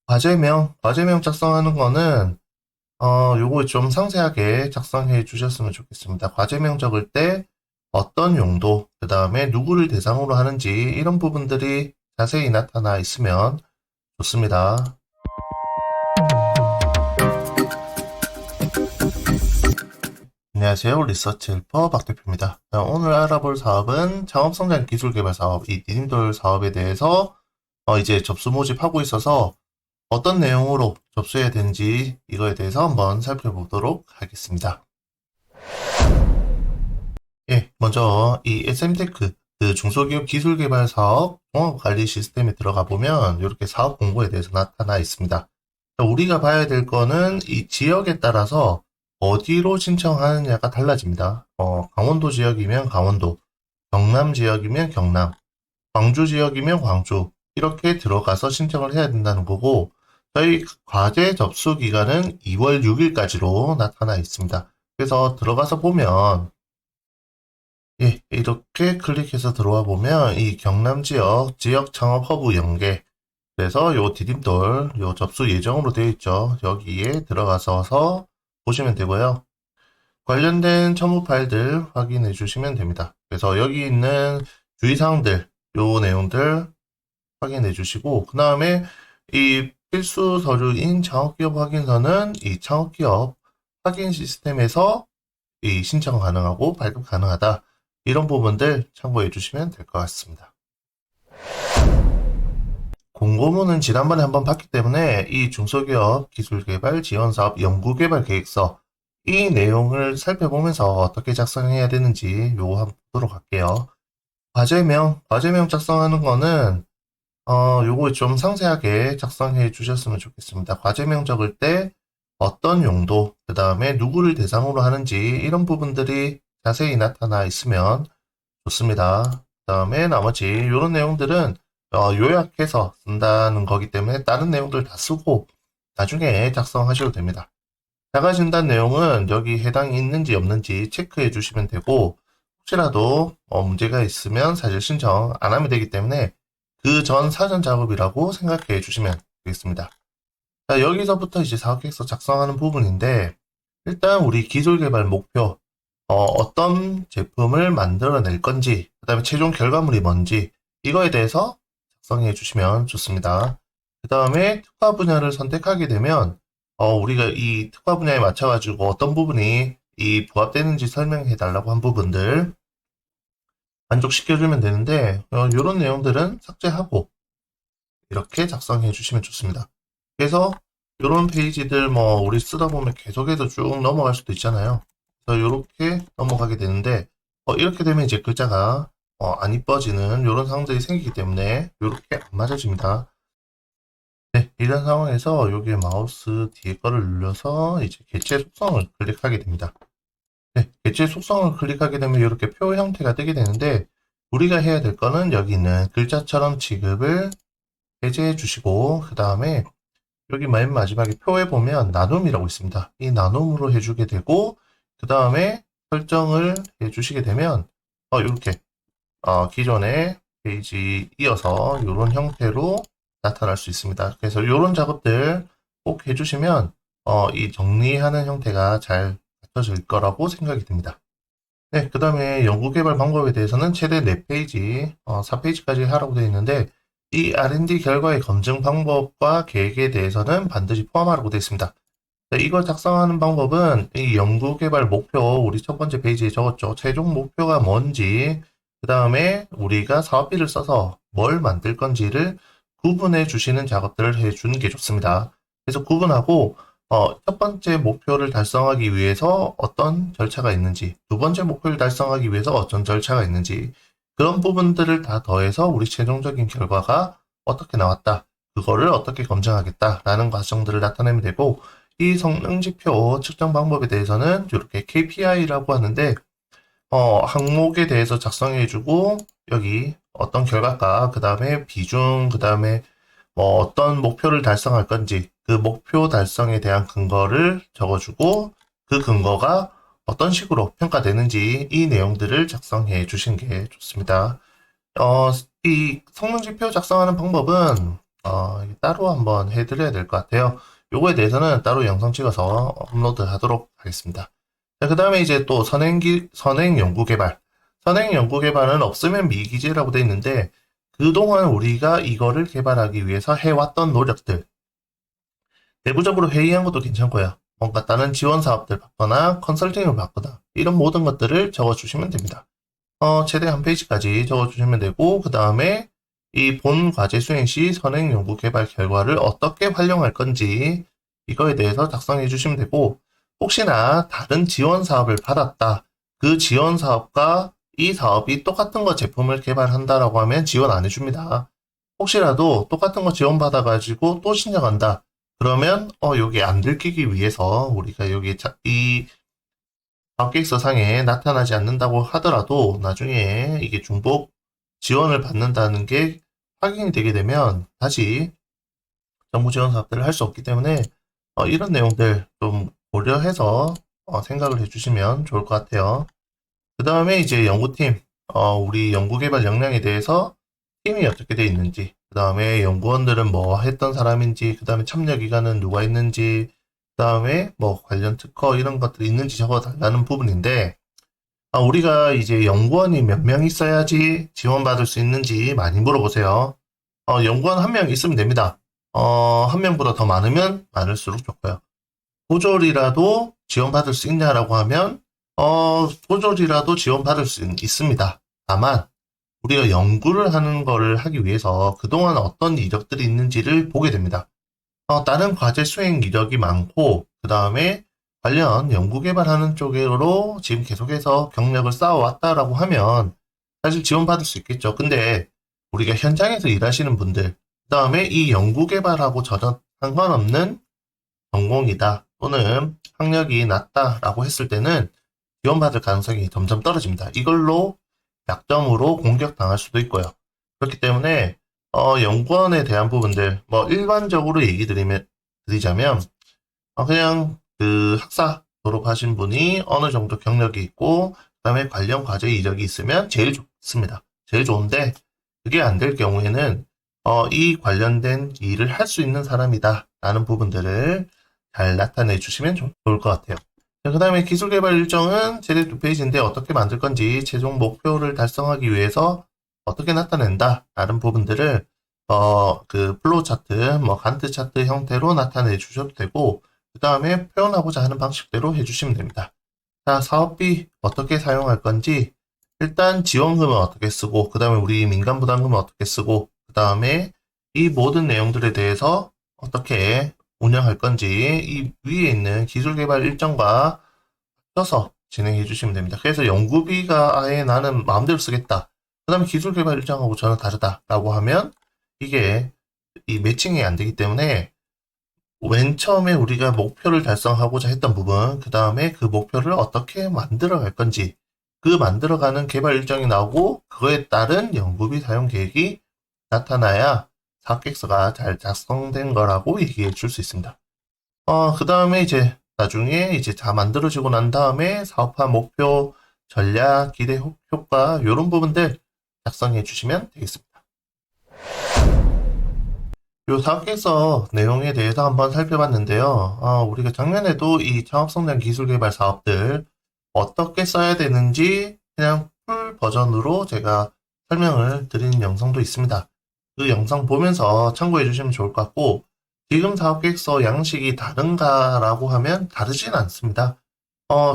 과제명 작성하는 거는, 요거 좀 상세하게 작성해 주셨으면 좋겠습니다. 과제명 적을 때 어떤 용도, 그 다음에 누구를 대상으로 하는지 이런 부분들이 자세히 나타나 있으면 좋습니다. 안녕하세요. 리서치 헬퍼 박 대표입니다. 오늘 알아볼 사업은 창업성장 기술개발 사업, 이 디딤돌 사업에 대해서 이제 접수 모집하고 있어서 어떤 내용으로 접수해야 되는지 이거에 대해서 한번 살펴보도록 하겠습니다. 예, 먼저 이 SM테크, 그 중소기업 기술개발 사업 종합관리 시스템에 들어가 보면 이렇게 사업 공고에 대해서 나타나 있습니다. 우리가 봐야 될 거는 이 지역에 따라서 어디로 신청하느냐가 달라집니다. 강원도 지역이면 강원도, 경남 지역이면 경남, 광주 지역이면 광주 이렇게 들어가서 신청을 해야 된다는 거고 저희 과제 접수 기간은 2월 6일까지로 나타나 있습니다. 그래서 들어가서 보면 예, 이렇게 클릭해서 들어와 보면 이 경남 지역 창업 허브 연계 그래서 요 디딤돌 요 접수 예정으로 되어 있죠. 여기에 들어가서 보시면 되고요. 관련된 첨부 파일들 확인해 주시면 됩니다. 그래서 여기 있는 주의사항들 요 내용들 확인해 주시고 그 다음에 이 필수 서류인 창업기업 확인서는 이 창업기업 확인 시스템에서 이 신청 가능하고 발급 가능하다. 이런 부분들 참고해 주시면 될 것 같습니다. 공고문은 지난번에 한번 봤기 때문에 이 중소기업 기술개발 지원사업 연구개발 계획서 이 내용을 살펴보면서 어떻게 작성해야 되는지 요거 한번 보도록 할게요. 과제명 작성하는 거는 요거 좀 상세하게 작성해 주셨으면 좋겠습니다. 과제명 적을 때 어떤 용도, 그 다음에 누구를 대상으로 하는지 이런 부분들이 자세히 나타나 있으면 좋습니다. 그 다음에 나머지 이런 내용들은 요약해서 쓴다는 거기 때문에 다른 내용들 다 쓰고 나중에 작성하셔도 됩니다. 자가진단 내용은 여기 해당이 있는지 없는지 체크해 주시면 되고 혹시라도 문제가 있으면 사실 신청 안 하면 되기 때문에 그 전 사전 작업이라고 생각해 주시면 되겠습니다. 자, 여기서부터 이제 사업계획서 작성하는 부분인데 일단 우리 기술개발 목표 어떤 제품을 만들어낼 건지 그 다음에 최종 결과물이 뭔지 이거에 대해서 작성해 주시면 좋습니다. 그 다음에 특화 분야를 선택하게 되면 우리가 이 특화 분야에 맞춰가지고 어떤 부분이 이 부합되는지 설명해 달라고 한 부분들 만족시켜주면 되는데 이런 내용들은 삭제하고 이렇게 작성해 주시면 좋습니다. 그래서 이런 페이지들 뭐 우리 쓰다 보면 계속해서 쭉 넘어갈 수도 있잖아요. 그래서 이렇게 넘어가게 되는데 이렇게 되면 이제 글자가 안 이뻐지는 이런 상황들이 생기기 때문에 이렇게 안 맞아집니다. 네, 이런 상황에서 여기 마우스 뒤에 거를 눌러서 이제 개체 속성을 클릭하게 됩니다. 네, 개체 속성을 클릭하게 되면 이렇게 표 형태가 뜨게 되는데 우리가 해야 될 거는 여기 있는 글자처럼 지급을 해제해 주시고 그 다음에 여기 맨 마지막에 표에 보면 나눔이라고 있습니다. 이 나눔으로 해주게 되고 그 다음에 설정을 해주시게 되면 이렇게 기존의 페이지 이어서 이런 형태로 나타날 수 있습니다. 그래서 이런 작업들 꼭 해주시면 이 정리하는 형태가 잘 갖춰질 거라고 생각이 듭니다. 네, 그 다음에 연구개발 방법에 대해서는 최대 4페이지, 4페이지까지 하라고 되어 있는데 이 R&D 결과의 검증 방법과 계획에 대해서는 반드시 포함하라고 되어 있습니다. 네, 이걸 작성하는 방법은 이 연구개발 목표, 우리 첫 번째 페이지에 적었죠. 최종 목표가 뭔지, 그 다음에 우리가 사업비를 써서 뭘 만들 건지를 구분해 주시는 작업들을 해주는 게 좋습니다. 그래서 구분하고 첫 번째 목표를 달성하기 위해서 어떤 절차가 있는지, 두 번째 목표를 달성하기 위해서 어떤 절차가 있는지, 그런 부분들을 다 더해서 우리 최종적인 결과가 어떻게 나왔다, 그거를 어떻게 검증하겠다라는 과정들을 나타내면 되고, 이 성능지표 측정 방법에 대해서는 이렇게 KPI라고 하는데, 항목에 대해서 작성해주고, 여기 어떤 결과가, 그 다음에 비중, 그 다음에 뭐 어떤 목표를 달성할 건지, 그 목표 달성에 대한 근거를 적어주고, 그 근거가 어떤 식으로 평가되는지 이 내용들을 작성해 주시는 게 좋습니다. 이 성능지표 작성하는 방법은 따로 한번 해드려야 될 것 같아요. 요거에 대해서는 따로 영상 찍어서 업로드 하도록 하겠습니다. 자, 그 다음에 이제 또 선행 연구 개발. 선행 연구 개발은 없으면 미기재라고 되어 있는데, 그동안 우리가 이거를 개발하기 위해서 해왔던 노력들, 내부적으로 회의한 것도 괜찮고요. 뭔가 다른 지원 사업들 받거나 컨설팅을 받거나 이런 모든 것들을 적어주시면 됩니다. 최대 한 페이지까지 적어주시면 되고, 그 다음에 이 본 과제 수행 시 선행 연구 개발 결과를 어떻게 활용할 건지 이거에 대해서 작성해 주시면 되고, 혹시나 다른 지원 사업을 받았다. 그 지원 사업과 이 사업이 똑같은 거 제품을 개발한다라고 하면 지원 안 해줍니다. 혹시라도 똑같은 거 지원받아가지고 또 신청한다. 그러면 여기 안 들키기 위해서 우리가 여기 이 계획서 상에 나타나지 않는다고 하더라도 나중에 이게 중복 지원을 받는다는 게 확인이 되게 되면 다시 정부 지원 사업들을 할 수 없기 때문에 이런 내용들 좀 고려해서 생각을 해주시면 좋을 것 같아요. 그 다음에 이제 연구팀, 우리 연구개발 역량에 대해서 팀이 어떻게 돼 있는지, 그 다음에 연구원들은 뭐 했던 사람인지, 그 다음에 참여 기간은 누가 있는지, 그 다음에 뭐 관련 특허 이런 것들이 있는지 적어달라는 부분인데, 우리가 이제 연구원이 몇 명 있어야지 지원받을 수 있는지 많이 물어보세요. 연구원 한 명 있으면 됩니다. 한 명보다 더 많으면 많을수록 좋고요. 보졸이라도 지원받을 수 있냐라고 하면, 보졸이라도 지원받을 수 있습니다. 다만, 우리가 연구를 하는 거를 하기 위해서 그동안 어떤 이력들이 있는지를 보게 됩니다. 다른 과제 수행 이력이 많고, 그 다음에 관련 연구 개발하는 쪽으로 지금 계속해서 경력을 쌓아왔다라고 하면 사실 지원받을 수 있겠죠. 근데 우리가 현장에서 일하시는 분들, 그 다음에 이 연구 개발하고 전혀 상관없는 전공이다 또는 학력이 낮다라고 했을 때는 지원받을 가능성이 점점 떨어집니다. 이걸로 약점으로 공격당할 수도 있고요. 그렇기 때문에 연구원에 대한 부분들 뭐 일반적으로 얘기 드리자면 그냥 그 학사 졸업하신 분이 어느 정도 경력이 있고 그다음에 관련 과제 이력이 있으면 제일 좋습니다. 제일 좋은데 그게 안 될 경우에는 이 관련된 일을 할 수 있는 사람이다 라는 부분들을 잘 나타내 주시면 좋을 것 같아요. 그 다음에 기술개발 일정은 제대 2페이지인데 어떻게 만들 건지 최종 목표를 달성하기 위해서 어떻게 나타낸다 라는 부분들을 그 플로우 차트, 뭐 간트 차트 형태로 나타내 주셔도 되고 그 다음에 표현하고자 하는 방식대로 해주시면 됩니다. 자, 사업비 어떻게 사용할 건지 일단 지원금은 어떻게 쓰고 그 다음에 우리 민간부담금은 어떻게 쓰고 그 다음에 이 모든 내용들에 대해서 어떻게 운영할 건지 이 위에 있는 기술개발 일정과 합쳐서 진행해 주시면 됩니다. 그래서 연구비가 아예 나는 마음대로 쓰겠다. 그 다음에 기술개발 일정하고 전혀 다르다라고 하면 이게 이 매칭이 안 되기 때문에 맨 처음에 우리가 목표를 달성하고자 했던 부분, 그 다음에 그 목표를 어떻게 만들어 갈 건지, 그 만들어가는 개발 일정이 나오고 그거에 따른 연구비 사용 계획이 나타나야 사업계획서가 잘 작성된 거라고 얘기해 줄 수 있습니다. 그 다음에 이제 나중에 이제 다 만들어지고 난 다음에 사업화 목표, 전략, 기대 효과 이런 부분들 작성해 주시면 되겠습니다. 요 사업계획서 내용에 대해서 한번 살펴봤는데요. 우리가 작년에도 이 창업성장 기술개발 사업들 어떻게 써야 되는지 그냥 풀 버전으로 제가 설명을 드리는 영상도 있습니다. 그 영상 보면서 참고해 주시면 좋을 것 같고 지금 사업계획서 양식이 다른가라고 하면 다르진 않습니다.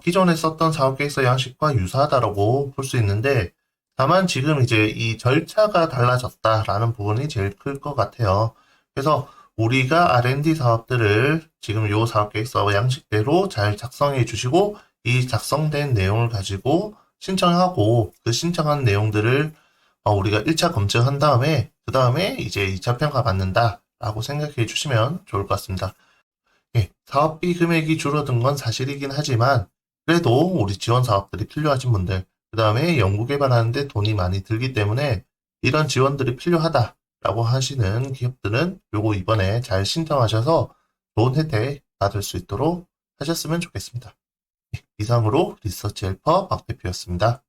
기존에 썼던 사업계획서 양식과 유사하다라고 볼 수 있는데 다만 지금 이제 이 절차가 달라졌다라는 부분이 제일 클 것 같아요. 그래서 우리가 R&D 사업들을 지금 요 사업계획서 양식대로 잘 작성해 주시고 이 작성된 내용을 가지고 신청하고 그 신청한 내용들을 우리가 1차 검증한 다음에 그 다음에 이제 2차 평가 받는다 라고 생각해 주시면 좋을 것 같습니다. 예, 사업비 금액이 줄어든 건 사실이긴 하지만 그래도 우리 지원 사업들이 필요하신 분들 그 다음에 연구개발하는데 돈이 많이 들기 때문에 이런 지원들이 필요하다라고 하시는 기업들은 요거 이번에 잘 신청하셔서 좋은 혜택 받을 수 있도록 하셨으면 좋겠습니다. 이상으로 리서치 헬퍼 박 대표였습니다.